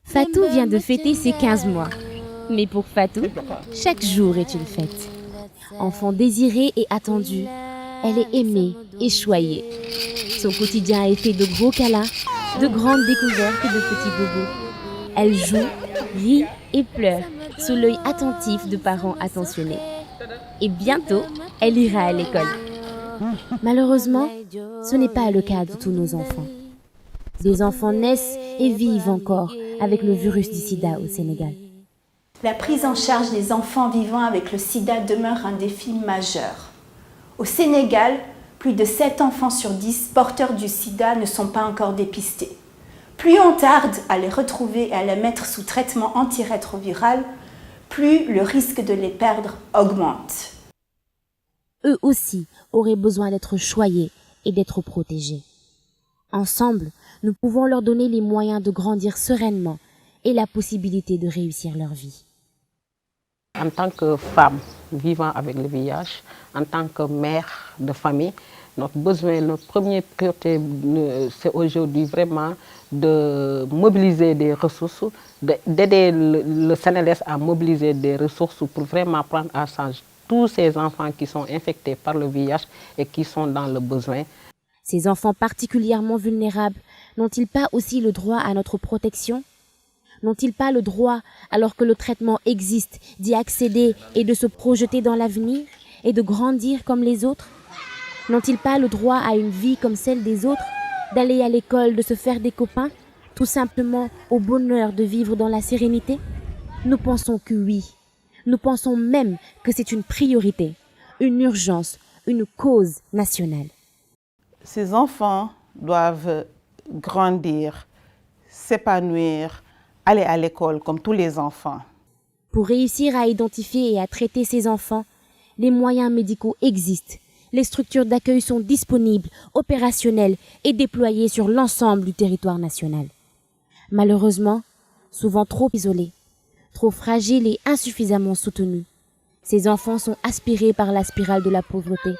Fatou vient de fêter ses 15 mois. Mais pour Fatou, chaque jour est une fête. Enfant désirée et attendue, elle est aimée et choyée. Son quotidien est fait de gros câlins, de grandes découvertes et de petits bobos. Elle joue, rit et pleure sous l'œil attentif de parents attentionnés. Et bientôt, elle ira à l'école. Malheureusement, ce n'est pas le cas de tous nos enfants. Des enfants naissent et vivent encore avec le virus du sida au Sénégal. La prise en charge des enfants vivant avec le sida demeure un défi majeur. Au Sénégal, plus de 7 enfants sur 10 porteurs du sida ne sont pas encore dépistés. Plus on tarde à les retrouver et à les mettre sous traitement antirétroviral, plus le risque de les perdre augmente. Eux aussi auraient besoin d'être choyés et d'être protégés. Ensemble, nous pouvons leur donner les moyens de grandir sereinement et la possibilité de réussir leur vie. En tant que femme vivant avec le VIH, en tant que mère de famille, notre besoin, notre première priorité, c'est aujourd'hui vraiment de mobiliser des ressources, d'aider le CNLS à mobiliser des ressources pour vraiment prendre en charge tous ces enfants qui sont infectés par le VIH et qui sont dans le besoin. Ces enfants particulièrement vulnérables n'ont-ils pas aussi le droit à notre protection ? N'ont-ils pas le droit, alors que le traitement existe, d'y accéder et de se projeter dans l'avenir et de grandir comme les autres ? N'ont-ils pas le droit à une vie comme celle des autres, d'aller à l'école, de se faire des copains, tout simplement au bonheur de vivre dans la sérénité ? Nous pensons que oui. Nous pensons même que c'est une priorité, une urgence, une cause nationale. Ces enfants doivent grandir, s'épanouir, aller à l'école comme tous les enfants. Pour réussir à identifier et à traiter ces enfants, les moyens médicaux existent. Les structures d'accueil sont disponibles, opérationnelles et déployées sur l'ensemble du territoire national. Malheureusement, souvent trop isolés, trop fragiles et insuffisamment soutenus, ces enfants sont aspirés par la spirale de la pauvreté,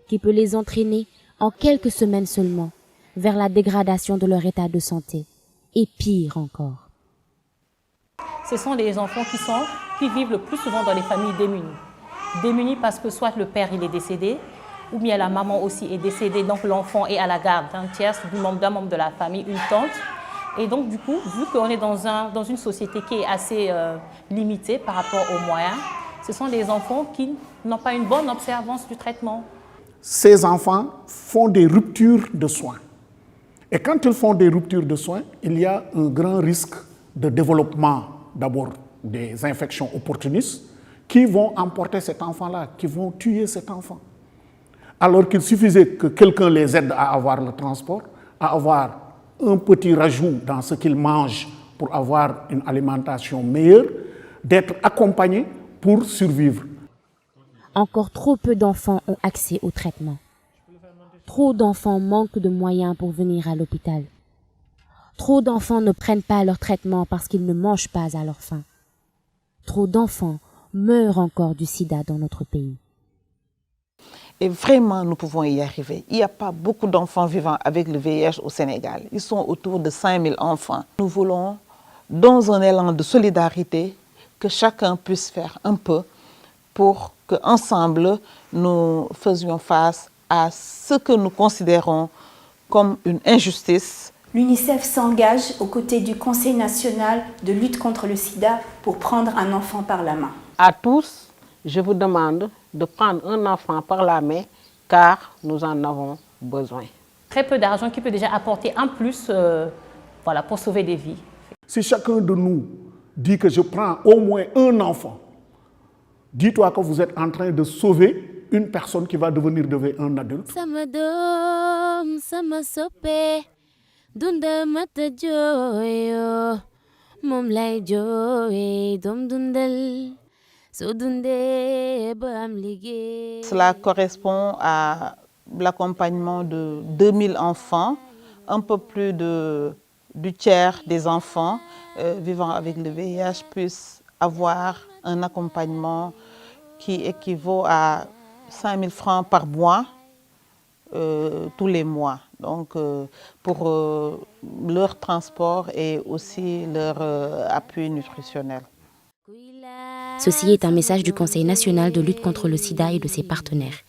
qui peut les entraîner, en quelques semaines seulement, vers la dégradation de leur état de santé, et pire encore. Ce sont des enfants qui vivent le plus souvent dans les familles démunies. Démunies parce que soit le père il est décédé, ou bien la maman aussi est décédée, donc l'enfant est à la garde d'un tiers, d'un membre de la famille, une tante. Et donc du coup, vu qu'on est dans une société qui est assez limitée par rapport aux moyens, ce sont des enfants qui n'ont pas une bonne observance du traitement. Ces enfants font des ruptures de soins. Et quand ils font des ruptures de soins, il y a un grand risque de développement d'abord des infections opportunistes qui vont emporter cet enfant-là, qui vont tuer cet enfant. Alors qu'il suffisait que quelqu'un les aide à avoir le transport, à avoir un petit rajout dans ce qu'ils mangent pour avoir une alimentation meilleure, d'être accompagnés pour survivre. Encore trop peu d'enfants ont accès au traitement. Trop d'enfants manquent de moyens pour venir à l'hôpital. Trop d'enfants ne prennent pas leur traitement parce qu'ils ne mangent pas à leur faim. Trop d'enfants meurent encore du sida dans notre pays. Et vraiment, nous pouvons y arriver. Il n'y a pas beaucoup d'enfants vivant avec le VIH au Sénégal. Ils sont autour de 5000 enfants. Nous voulons, dans un élan de solidarité, que chacun puisse faire un peu pour qu'ensemble, nous faisions face à ce que nous considérons comme une injustice. L'UNICEF s'engage aux côtés du Conseil national de lutte contre le sida pour prendre un enfant par la main. À tous, je vous demande de prendre un enfant par la main car nous en avons besoin. Très peu d'argent qui peut déjà apporter un plus pour sauver des vies. Si chacun de nous dit que je prends au moins un enfant, dis-toi que vous êtes en train de sauver une personne qui va devenir un adulte. Cela correspond à l'accompagnement de 2000 enfants, un peu plus du tiers des enfants vivant avec le VIH puissent avoir un accompagnement qui équivaut à 5000 francs par mois tous les mois, donc pour leur transport et aussi leur appui nutritionnel. Ceci est un message du Conseil national de lutte contre le sida et de ses partenaires.